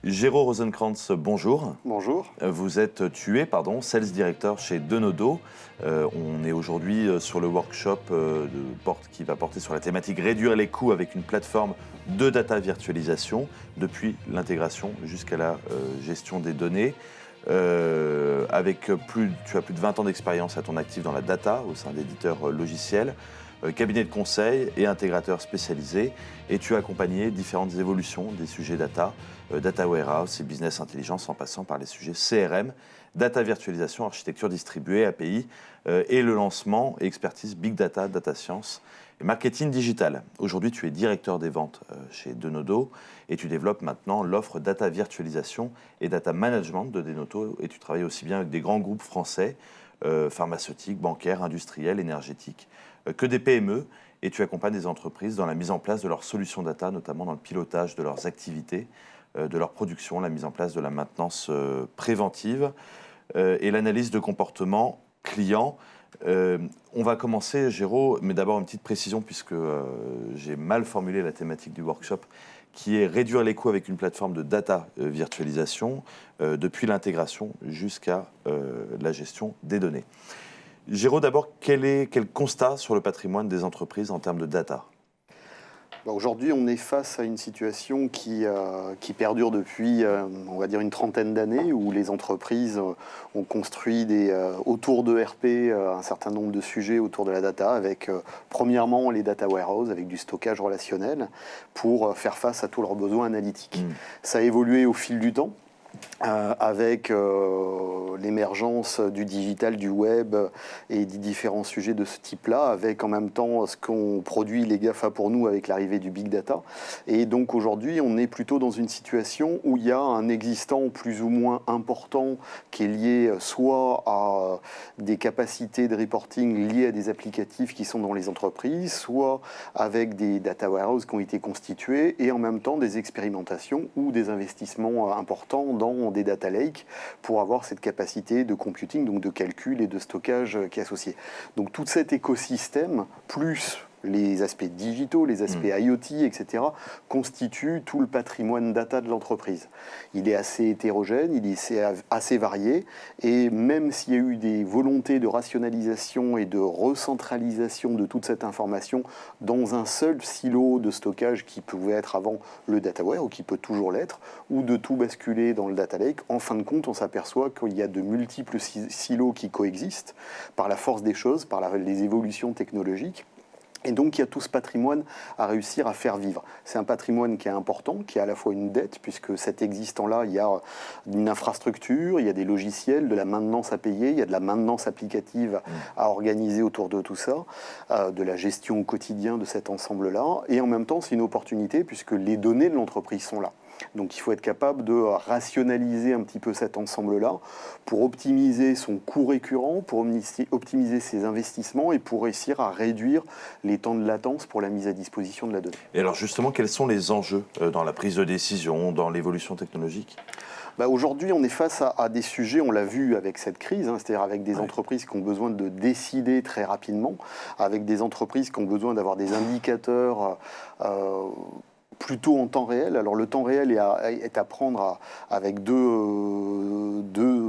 Géraud Rosenkrantz, bonjour. Bonjour. Vous êtes Sales Director chez Denodo. On est aujourd'hui sur le workshop qui va porter sur la thématique réduire les coûts avec une plateforme de data virtualisation, depuis l'intégration jusqu'à la gestion des données. Tu as plus de 20 ans d'expérience à ton actif dans la data au sein d'éditeurs logiciels, cabinet de conseil et intégrateur spécialisé, et tu as accompagné différentes évolutions des sujets data, data warehouse et business intelligence en passant par les sujets CRM, data virtualisation, architecture distribuée, API et le lancement et expertise big data, data science et marketing digital. Aujourd'hui, tu es directeur des ventes chez Denodo et tu développes maintenant l'offre data virtualisation et data management de Denodo, et tu travailles aussi bien avec des grands groupes français, pharmaceutiques, bancaires, industriels, énergétiques, que des PME, et tu accompagnes des entreprises dans la mise en place de leurs solutions data, notamment dans le pilotage de leurs activités, de leur production, la mise en place de la maintenance préventive et l'analyse de comportement client. On va commencer, Géraud, mais d'abord une petite précision puisque j'ai mal formulé la thématique du workshop, qui est réduire les coûts avec une plateforme de data virtualisation, depuis l'intégration jusqu'à la gestion des données. Géraud, d'abord, quel constat sur le patrimoine des entreprises en termes de data ? Aujourd'hui, on est face à une situation qui perdure depuis, on va dire, une trentaine d'années, où les entreprises ont construit autour de RP un certain nombre de sujets autour de la data, avec premièrement les data warehouse, avec du stockage relationnel, pour faire face à tous leurs besoins analytiques. Ça a évolué au fil du temps. Avec l'émergence du digital, du web et des différents sujets de ce type-là, avec en même temps ce qu'ont produit les GAFA pour nous avec l'arrivée du big data. Et donc aujourd'hui, on est plutôt dans une situation où il y a un existant plus ou moins important qui est lié soit à des capacités de reporting liées à des applicatifs qui sont dans les entreprises, soit avec des data warehouses qui ont été constitués, et en même temps des expérimentations ou des investissements importants dans des data lakes pour avoir cette capacité de computing, donc de calcul et de stockage qui est associée. Donc tout cet écosystème, plus les aspects digitaux, les aspects IoT, etc., constituent tout le patrimoine data de l'entreprise. Il est assez hétérogène, il est assez varié, et même s'il y a eu des volontés de rationalisation et de recentralisation de toute cette information dans un seul silo de stockage qui pouvait être avant le dataware, ou qui peut toujours l'être, ou de tout basculer dans le data lake, en fin de compte, on s'aperçoit qu'il y a de multiples silos qui coexistent par la force des choses, par les évolutions technologiques. Et donc, il y a tout ce patrimoine à réussir à faire vivre. C'est un patrimoine qui est important, qui est à la fois une dette, puisque cet existant-là, il y a une infrastructure, il y a des logiciels, de la maintenance à payer, il y a de la maintenance applicative à organiser autour de tout ça, de la gestion au quotidien de cet ensemble-là. Et en même temps, c'est une opportunité, puisque les données de l'entreprise sont là. Donc il faut être capable de rationaliser un petit peu cet ensemble-là pour optimiser son coût récurrent, pour optimiser ses investissements et pour réussir à réduire les temps de latence pour la mise à disposition de la donnée. Et alors justement, quels sont les enjeux dans la prise de décision, dans l'évolution technologique ? Aujourd'hui, on est face à des sujets, on l'a vu avec cette crise, c'est-à-dire avec des entreprises qui ont besoin de décider très rapidement, avec des entreprises qui ont besoin d'avoir des indicateurs plutôt en temps réel. Alors le temps réel est à prendre avec deux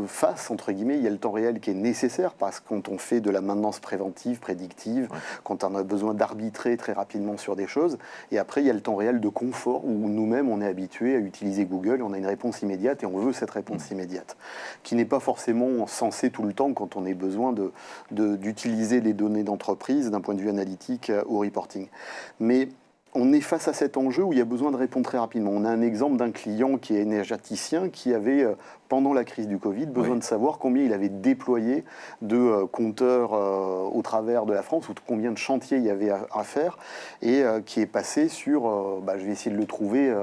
faces, entre guillemets. Il y a le temps réel qui est nécessaire, parce que quand on fait de la maintenance préventive, prédictive, quand on a besoin d'arbitrer très rapidement sur des choses. Et après, il y a le temps réel de confort, où nous-mêmes, on est habitué à utiliser Google, on a une réponse immédiate et on veut cette réponse immédiate, qui n'est pas forcément sensée tout le temps quand on a besoin d'utiliser les données d'entreprise d'un point de vue analytique ou reporting. Mais on est face à cet enjeu où il y a besoin de répondre très rapidement. On a un exemple d'un client qui est énergéticien, qui avait, pendant la crise du Covid, besoin de savoir combien il avait déployé de compteurs au travers de la France, ou combien de chantiers il y avait à faire, et qui est passé sur, je vais essayer de le trouver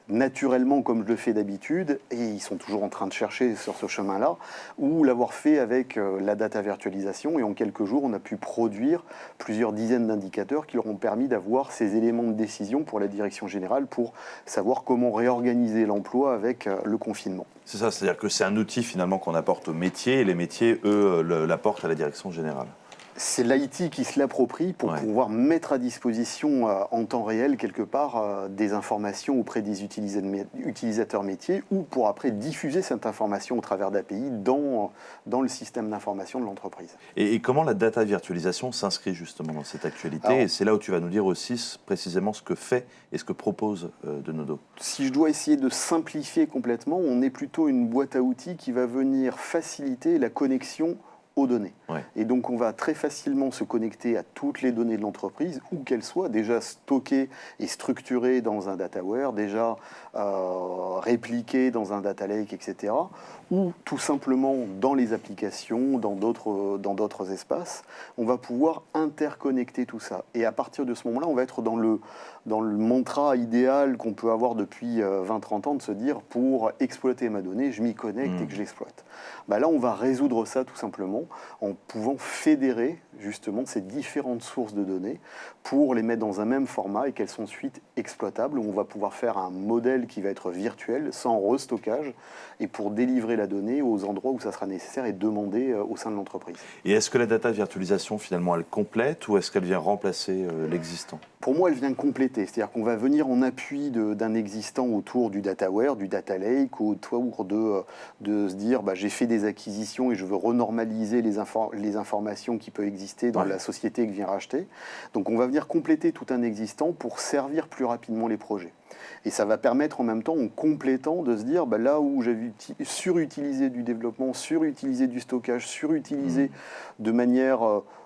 naturellement comme je le fais d'habitude, et ils sont toujours en train de chercher sur ce chemin-là, ou l'avoir fait avec la data virtualisation, et en quelques jours, on a pu produire plusieurs dizaines d'indicateurs qui leur ont permis d'avoir ces éléments de décision pour la direction générale, pour savoir comment réorganiser l'emploi avec le confinement. C'est ça, c'est-à-dire que c'est un outil finalement qu'on apporte aux métiers, et les métiers, eux, l'apportent à la direction générale. C'est l'IT qui se l'approprie pour pouvoir mettre à disposition en temps réel, quelque part, des informations auprès des utilisateurs métiers ou pour après diffuser cette information au travers d'API dans le système d'information de l'entreprise. Et comment la data virtualisation s'inscrit justement dans cette actualité? Et c'est là où tu vas nous dire aussi précisément ce que fait et ce que propose Denodo. Si je dois essayer de simplifier complètement, on est plutôt une boîte à outils qui va venir faciliter la connexion aux données. Et donc on va très facilement se connecter à toutes les données de l'entreprise, où qu'elles soient, déjà stockées et structurées dans un dataware, déjà répliquées dans un data lake, etc. Ou tout simplement dans les applications, dans d'autres espaces. On va pouvoir interconnecter tout ça. Et à partir de ce moment-là, on va être dans le mantra idéal qu'on peut avoir depuis 20-30 ans, de se dire, pour exploiter ma donnée, je m'y connecte et que je l'exploite. Bah là, on va résoudre ça tout simplement en pouvant fédérer justement ces différentes sources de données pour les mettre dans un même format et qu'elles sont ensuite exploitables, où on va pouvoir faire un modèle qui va être virtuel, sans restockage, et pour délivrer la donnée aux endroits où ça sera nécessaire et demandé au sein de l'entreprise. Et est-ce que la data virtualisation, finalement, elle complète ou est-ce qu'elle vient remplacer l'existant? Pour moi, elle vient compléter, c'est-à-dire qu'on va venir en appui d'un existant autour du dataware, du data lake, autour de se dire j'ai fait des acquisitions et je veux renormaliser les informations qui peuvent exister dans la société que vient racheter. Donc on va venir compléter tout un existant pour servir plus rapidement les projets. Et ça va permettre en même temps, en complétant, de se dire là où j'avais surutilisé du développement, surutilisé du stockage, surutilisé de manière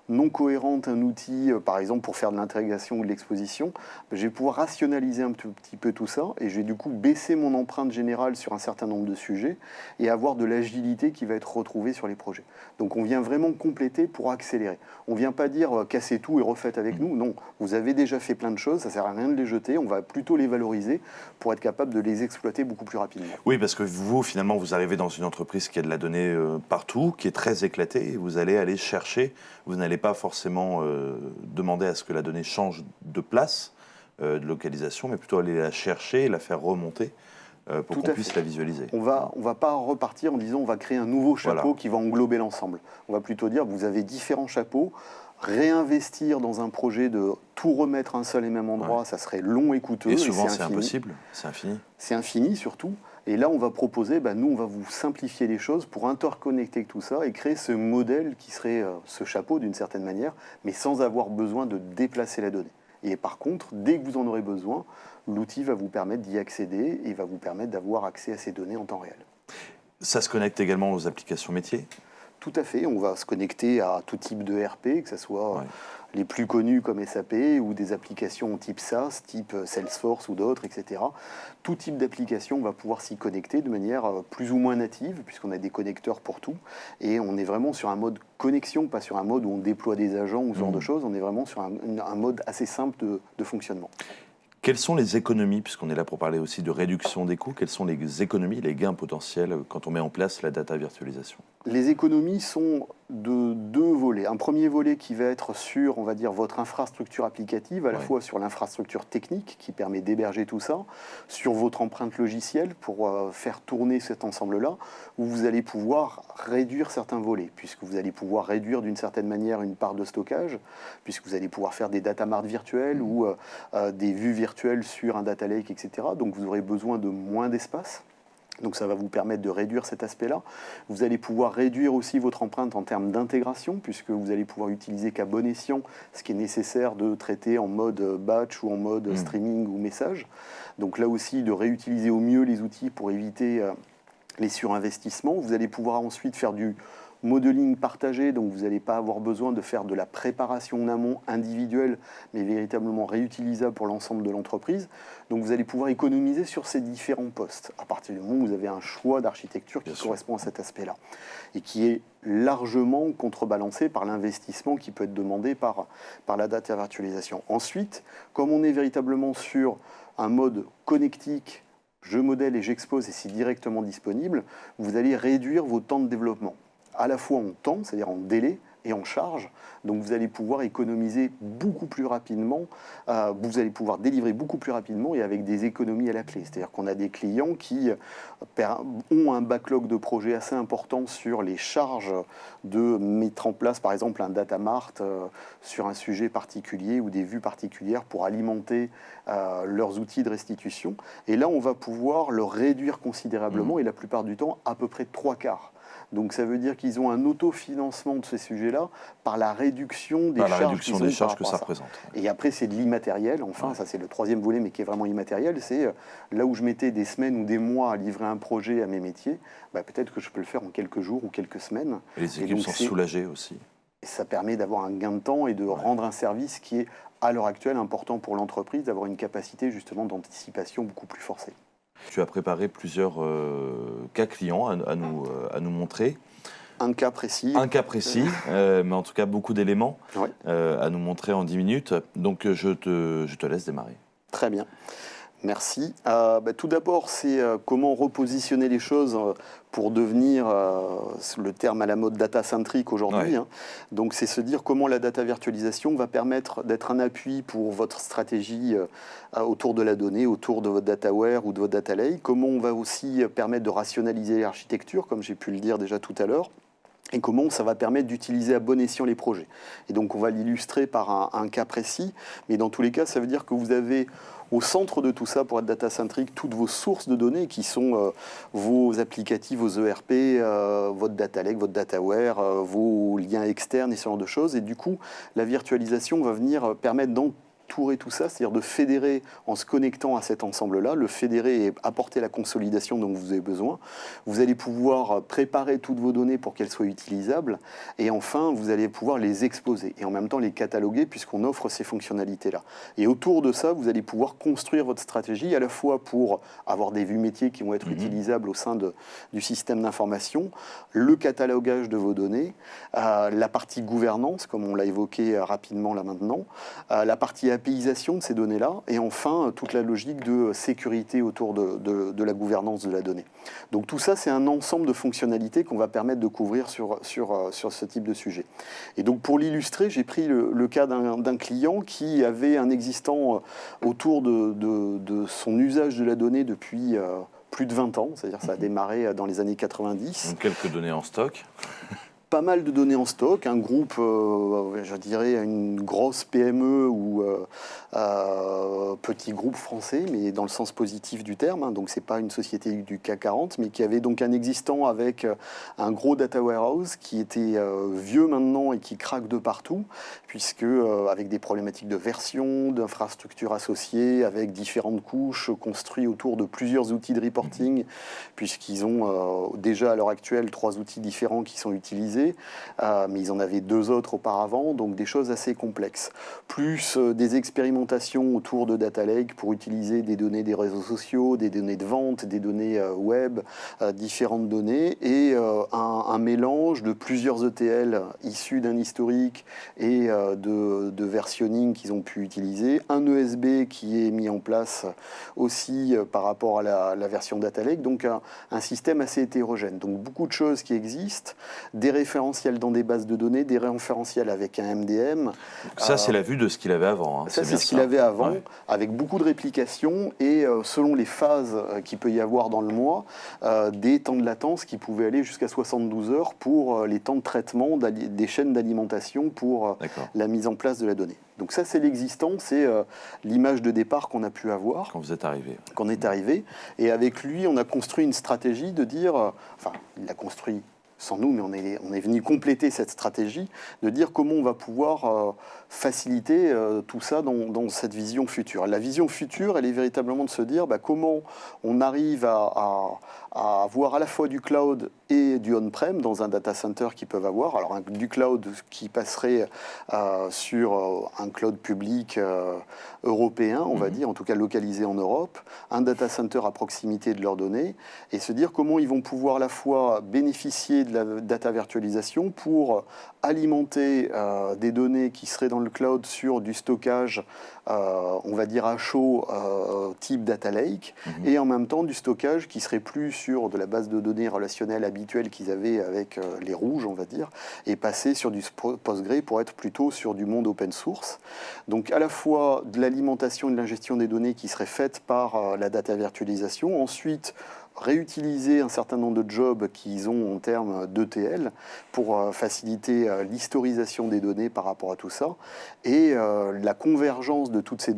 non cohérente un outil, par exemple pour faire de l'intégration ou de l'exposition, je vais pouvoir rationaliser un petit peu tout ça et je vais du coup baisser mon empreinte générale sur un certain nombre de sujets et avoir de l'agilité qui va être retrouvée sur les projets. Donc on vient vraiment compléter pour accélérer. On ne vient pas dire cassez tout et refaites avec nous. Non, vous avez déjà fait plein de choses, ça ne sert à rien de les jeter, on va plutôt les valoriser pour être capable de les exploiter beaucoup plus rapidement. Oui, parce que vous, finalement, vous arrivez dans une entreprise qui a de la donnée partout, qui est très éclatée, et vous allez aller chercher, vous n'allez pas forcément demander à ce que la donnée change de place, de localisation, mais plutôt aller la chercher et la faire remonter pour qu'on puisse la visualiser. On va pas repartir en disant on va créer un nouveau chapeau qui va englober l'ensemble. On va plutôt dire vous avez différents chapeaux, réinvestir dans un projet de tout remettre à un seul et même endroit, ça serait long et coûteux. Et souvent c'est impossible, c'est infini. C'est infini surtout. Et là, on va proposer, nous, on va vous simplifier les choses pour interconnecter tout ça et créer ce modèle qui serait ce chapeau d'une certaine manière, mais sans avoir besoin de déplacer la donnée. Et par contre, dès que vous en aurez besoin, l'outil va vous permettre d'y accéder et va vous permettre d'avoir accès à ces données en temps réel. Ça se connecte également aux applications métiers ? Tout à fait, on va se connecter à tout type de RP, que ce soit les plus connus comme SAP ou des applications type SaaS, type Salesforce ou d'autres, etc. Tout type d'application va pouvoir s'y connecter de manière plus ou moins native, puisqu'on a des connecteurs pour tout. Et on est vraiment sur un mode connexion, pas sur un mode où on déploie des agents ou ce genre de choses. On est vraiment sur un mode assez simple de fonctionnement. Quelles sont les économies, puisqu'on est là pour parler aussi de réduction des coûts, quelles sont les économies, les gains potentiels quand on met en place la data virtualisation ? Les économies sont de deux volets. Un premier volet qui va être sur, on va dire, votre infrastructure applicative, à la fois sur l'infrastructure technique qui permet d'héberger tout ça, sur votre empreinte logicielle pour faire tourner cet ensemble-là, où vous allez pouvoir réduire certains volets, puisque vous allez pouvoir réduire d'une certaine manière une part de stockage, puisque vous allez pouvoir faire des data marts virtuels ou des vues virtuelles sur un data lake, etc. Donc vous aurez besoin de moins d'espace. Donc ça va vous permettre de réduire cet aspect-là. Vous allez pouvoir réduire aussi votre empreinte en termes d'intégration, puisque vous allez pouvoir utiliser qu'à bon escient ce qui est nécessaire de traiter en mode batch ou en mode streaming ou message. Donc là aussi, de réutiliser au mieux les outils pour éviter les surinvestissements. Vous allez pouvoir ensuite faire du modeling partagé, donc vous n'allez pas avoir besoin de faire de la préparation en amont individuelle, mais véritablement réutilisable pour l'ensemble de l'entreprise. Donc vous allez pouvoir économiser sur ces différents postes, à partir du moment où vous avez un choix d'architecture qui correspond à cet aspect-là, et qui est largement contrebalancé par l'investissement qui peut être demandé par la data virtualisation. Ensuite, comme on est véritablement sur un mode connectique, je modèle et j'expose et c'est directement disponible, vous allez réduire vos temps de développement. À la fois en temps, c'est-à-dire en délai, et en charge. Donc vous allez pouvoir économiser beaucoup plus rapidement, vous allez pouvoir délivrer beaucoup plus rapidement et avec des économies à la clé. C'est-à-dire qu'on a des clients qui ont un backlog de projets assez important sur les charges de mettre en place par exemple un data mart sur un sujet particulier ou des vues particulières pour alimenter leurs outils de restitution. Et là, on va pouvoir le réduire considérablement et la plupart du temps à peu près 3/4. Donc ça veut dire qu'ils ont un autofinancement de ces sujets-là par la réduction des charges que ça représente. Et après, c'est de l'immatériel. Enfin, ça c'est le troisième volet, mais qui est vraiment immatériel. C'est là où je mettais des semaines ou des mois à livrer un projet à mes métiers, peut-être que je peux le faire en quelques jours ou quelques semaines. Et les équipes sont soulagées aussi. Et ça permet d'avoir un gain de temps et de rendre un service qui est, à l'heure actuelle, important pour l'entreprise, d'avoir une capacité justement d'anticipation beaucoup plus forcée. Tu as préparé plusieurs cas clients à nous montrer. Un cas précis. Un cas précis, mais en tout cas beaucoup d'éléments à nous montrer en 10 minutes. Donc je te laisse démarrer. Très bien. Merci. Tout d'abord, c'est comment repositionner les choses pour devenir, le terme à la mode, data-centric aujourd'hui. Donc, c'est se dire comment la data virtualisation va permettre d'être un appui pour votre stratégie autour de la donnée, autour de votre dataware ou de votre data lake. Comment on va aussi permettre de rationaliser l'architecture, comme j'ai pu le dire déjà tout à l'heure. Et comment ça va permettre d'utiliser à bon escient les projets. Et donc, on va l'illustrer par un cas précis. Mais dans tous les cas, ça veut dire que vous avez au centre de tout ça, pour être data-centric, toutes vos sources de données qui sont vos applicatifs, vos ERP, votre data lake, votre dataware, vos liens externes et ce genre de choses. Et du coup, la virtualisation va venir permettre d'entourer tout ça, c'est-à-dire de fédérer en se connectant à cet ensemble-là, le fédérer et apporter la consolidation dont vous avez besoin. Vous allez pouvoir préparer toutes vos données pour qu'elles soient utilisables et enfin, vous allez pouvoir les exposer et en même temps les cataloguer puisqu'on offre ces fonctionnalités-là. Et autour de ça, vous allez pouvoir construire votre stratégie à la fois pour avoir des vues métiers qui vont être utilisables au sein du système d'information, le catalogage de vos données, la partie gouvernance, comme on l'a évoqué rapidement là maintenant, la partie APIisation de ces données-là, et enfin toute la logique de sécurité autour de la gouvernance de la donnée. Donc tout ça, c'est un ensemble de fonctionnalités qu'on va permettre de couvrir sur ce type de sujet. Et donc pour l'illustrer, j'ai pris le cas d'un client qui avait un existant autour de son usage de la donnée depuis plus de 20 ans, c'est-à-dire ça a démarré dans les années 90. Donc quelques données en stock. Pas mal de données en stock, un groupe, je dirais une grosse PME ou petit groupe français, mais dans le sens positif du terme, donc c'est pas une société du CAC 40, mais qui avait donc un existant avec un gros data warehouse qui était vieux maintenant et qui craque de partout, puisque avec des problématiques de version, d'infrastructures associées, avec différentes couches construites autour de plusieurs outils de reporting, puisqu'ils ont déjà à l'heure actuelle 3 outils différents qui sont utilisés. Mais ils en avaient 2 autres auparavant, donc des choses assez complexes. Plus des expérimentations autour de Data Lake pour utiliser des données des réseaux sociaux, des données de vente, des données web, différentes données, et un mélange de plusieurs ETL issus d'un historique et de versionning qu'ils ont pu utiliser, un ESB qui est mis en place aussi par rapport à la version Data Lake, donc un système assez hétérogène. Donc beaucoup de choses qui existent, des référentiels dans des bases de données, des référentiels avec un MDM. Ça, c'est la vue de ce qu'il avait avant. Ça, c'est ce qu'il avait avant, avec beaucoup de réplications et selon les phases qu'il peut y avoir dans le mois, des temps de latence qui pouvaient aller jusqu'à 72 heures pour les temps de traitement des chaînes d'alimentation pour la mise en place de la donnée. Donc ça, c'est l'existant, c'est l'image de départ qu'on a pu avoir. Quand vous êtes arrivé. Quand on est arrivé. Et avec lui, on a construit une stratégie de dire... Enfin, il l'a construit sans nous, mais on est venu compléter cette stratégie, de dire comment on va pouvoir faciliter tout ça dans cette vision future. La vision future, elle est véritablement de se dire comment on arrive à avoir à la fois du cloud et du on-prem dans un data center qu'ils peuvent avoir. Alors du cloud qui passerait sur un cloud public européen, on va dire, en tout cas localisé en Europe, un data center à proximité de leurs données, et se dire comment ils vont pouvoir à la fois bénéficier de la data virtualisation pour alimenter des données qui seraient dans le cloud sur du stockage, on va dire à chaud, type data lake, et en même temps du stockage qui serait plus sur de la base de données relationnelle habituelle habituel qu'ils avaient avec les rouges, on va dire, et passer sur du Postgre pour être plutôt sur du monde open source. Donc à la fois de l'alimentation et de l'ingestion des données qui seraient faites par la data virtualisation, ensuite réutiliser un certain nombre de jobs qu'ils ont en termes d'ETL pour faciliter l'historisation des données par rapport à tout ça, et la convergence de toutes ces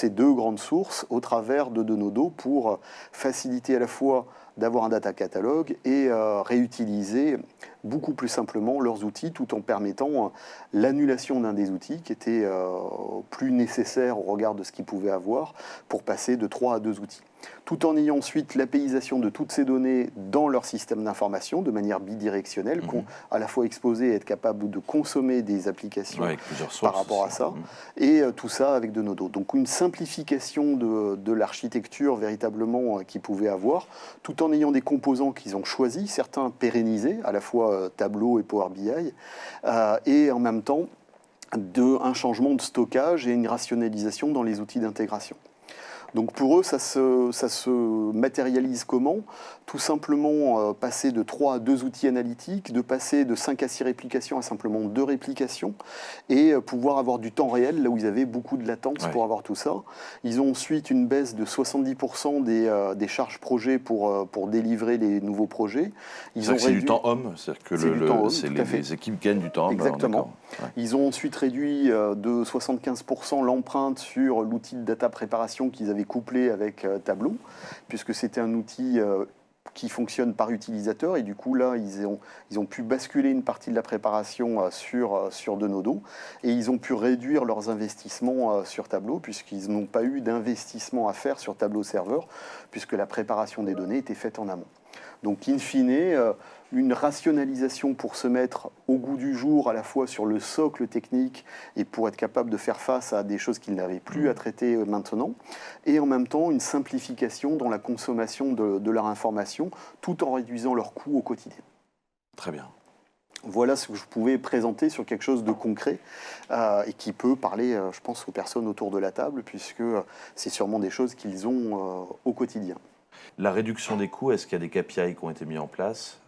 deux grandes sources au travers de Denodo pour faciliter à la fois d'avoir un data catalogue et réutiliser beaucoup plus simplement leurs outils tout en permettant l'annulation d'un des outils qui était plus nécessaire au regard de ce qu'ils pouvaient avoir pour passer de 3 à 2 outils. Tout en ayant ensuite l'APIisation de toutes ces données dans leur système d'information de manière bidirectionnelle, à la fois exposer et être capable de consommer des applications par rapport à ça, et tout ça avec Denodo. Donc une simplification de l'architecture véritablement qu'ils pouvaient avoir, tout en ayant des composants qu'ils ont choisis, certains pérennisés, à la fois Tableau et Power BI, et en même temps un changement de stockage et une rationalisation dans les outils d'intégration. Donc pour eux, ça se matérialise comment? Tout simplement passer de 3 à 2 outils analytiques, de passer de 5 à 6 réplications à simplement 2 réplications, et pouvoir avoir du temps réel, là où ils avaient beaucoup de latence pour avoir tout ça. Ils ont ensuite une baisse de 70% des charges projets pour délivrer les nouveaux projets. C'est du temps homme, c'est-à-dire que les équipes gagnent du temps homme. Exactement. Ils ont ensuite réduit de 75% l'empreinte sur l'outil de data préparation qu'ils avaient couplé avec Tableau, puisque c'était un outil qui fonctionne par utilisateur, et du coup là ils ont pu basculer une partie de la préparation sur Denodo, et ils ont pu réduire leurs investissements sur Tableau, puisqu'ils n'ont pas eu d'investissement à faire sur Tableau serveur, puisque la préparation des données était faite en amont. Donc in fine, une rationalisation pour se mettre au goût du jour à la fois sur le socle technique et pour être capable de faire face à des choses qu'ils n'avaient plus à traiter maintenant, et en même temps une simplification dans la consommation de leur information tout en réduisant leurs coûts au quotidien. Très bien. Voilà ce que je pouvais présenter sur quelque chose de concret et qui peut parler, je pense, aux personnes autour de la table, puisque c'est sûrement des choses qu'ils ont au quotidien. La réduction des coûts, est-ce qu'il y a des KPI qui ont été mis en place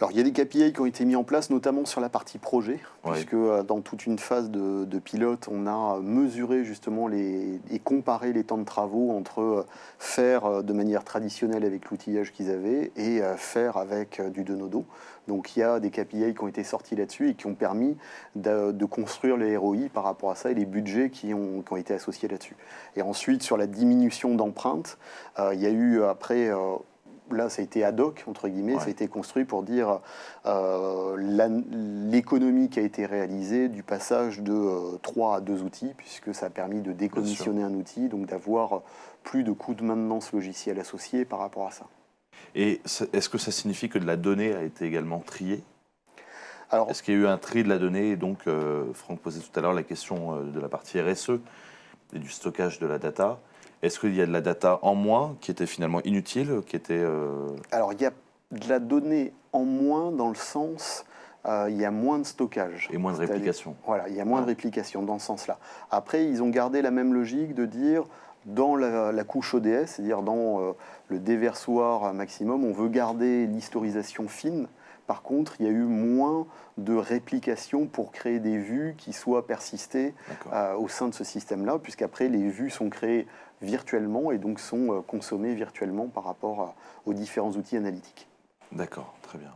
Alors, il y a des KPI qui ont été mis en place, notamment sur la partie projet, puisque dans toute une phase de pilote, on a mesuré justement et comparé les temps de travaux entre faire de manière traditionnelle avec l'outillage qu'ils avaient et faire avec du Denodo. Donc il y a des KPI qui ont été sortis là-dessus et qui ont permis de construire les ROI par rapport à ça et les budgets qui ont été associés là-dessus. Et ensuite, sur la diminution d'empreintes, il y a eu après... Là, ça a été ad hoc, entre guillemets, ça a été construit pour dire l'économie qui a été réalisée du passage de 3 à 2 outils, puisque ça a permis de décommissionner un outil, donc d'avoir plus de coûts de maintenance logicielle associés par rapport à ça. Et est-ce que ça signifie que de la donnée a été également triée? Alors, est-ce qu'il y a eu un tri de la donnée? Et donc, Franck posait tout à l'heure la question de la partie RSE et du stockage de la data. Est-ce qu'il y a de la data en moins qui était finalement inutile, qui était Alors, il y a de la donnée en moins dans le sens, il y a moins de stockage. Et moins de réplication. Voilà, il y a moins de réplication dans ce sens-là. Après, ils ont gardé la même logique de dire, dans la couche ODS, c'est-à-dire dans le déversoir maximum, on veut garder l'historisation fine. Par contre, il y a eu moins de réplication pour créer des vues qui soient persistées au sein de ce système-là, puisqu'après, les vues sont créées virtuellement et donc sont consommées virtuellement par rapport aux différents outils analytiques. D'accord, très bien.